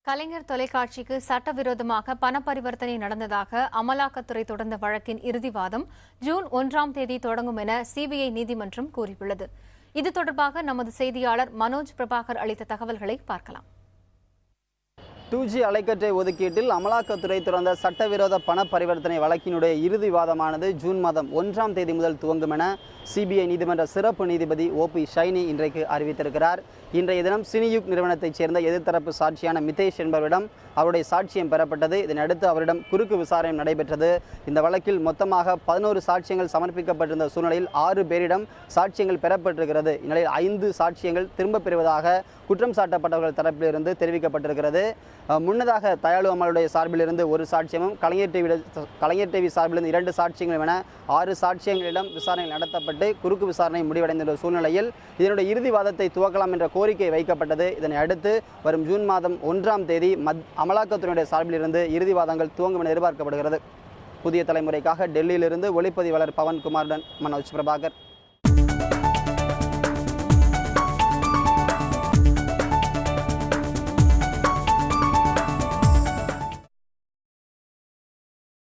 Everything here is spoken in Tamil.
கலைஞர் தொலைக்காட்சிக்கு சட்டவிரோதமாக பண பரிவர்த்தனை நடந்ததாக அமலாக்கத்துறை தொடர்ந்த வழக்கின் இறுதிவாதம் ஜூன் 1ஆம் தேதி தொடங்கும் என சிபிஐ நீதிமன்றம் கூறியுள்ளது. இது தொடர்பாக நமது செய்தியாளர் மனோஜ் பிரபாகர் அளித்த தகவல்களை பார்க்கலாம். 2G அலைக்கற்றை ஒதுக்கீட்டில் அமலாக்கத்துறை தொடர்ந்த சட்டவிரோத பண பரிவர்த்தனை வழக்கினுடைய இறுதி வாதமானது ஜூன் மாதம் 1ஆம் தேதி முதல் துவங்கும் என சிபிஐ நீதிமன்ற சிறப்பு நீதிபதி OP ஷைனி இன்றைக்கு அறிவித்திருக்கிறார். இன்றைய தினம் சினியுக் நிறுவனத்தைச் சேர்ந்த எதிர்த்தரப்பு சாட்சியான மிதேஷ் என்பவரிடம் அவருடைய சாட்சியம் பெறப்பட்டது. இதனையடுத்து அவரிடம் குறுக்கு விசாரணை நடைபெற்றது. இந்த வழக்கில் மொத்தமாக 11 சாட்சியங்கள் சமர்ப்பிக்கப்பட்டிருந்த சூழ்நிலையில் 6 பேரிடம் சாட்சியங்கள் பெறப்பட்டிருக்கிறது. இந்நிலையில் 5 சாட்சியங்கள் திரும்பப் பெறுவதாக குற்றம் சாட்டப்பட்டவர்கள் தரப்பிலிருந்து தெரிவிக்கப்பட்டிருக்கிறது. முன்னதாக தயாளு அம்மாளுடைய சார்பிலிருந்து ஒரு சாட்சியமும் கலைஞர் டிவி சார்பிலிருந்து 2 சாட்சியங்களும் என 6 சாட்சியங்களிடம் விசாரணை நடத்தப்பட்டு குறுக்கு விசாரணை முடிவடைந்துள்ள சூழ்நிலையில் இதனுடைய இறுதி வாதத்தை துவக்கலாம் என்ற கோரிக்கை வைக்கப்பட்டது. இதனை அடுத்து வரும் ஜூன் மாதம் 1ஆம் தேதி அமலாக்கத்துறையுடைய சார்பிலிருந்து இறுதி வாதங்கள் துவங்கும் என எதிர்பார்க்கப்படுகிறது. புதிய தலைமுறைக்காக டெல்லியிலிருந்து ஒளிப்பதிவாளர் பவன்குமாருடன் மனோஜ் பிரபாகர்.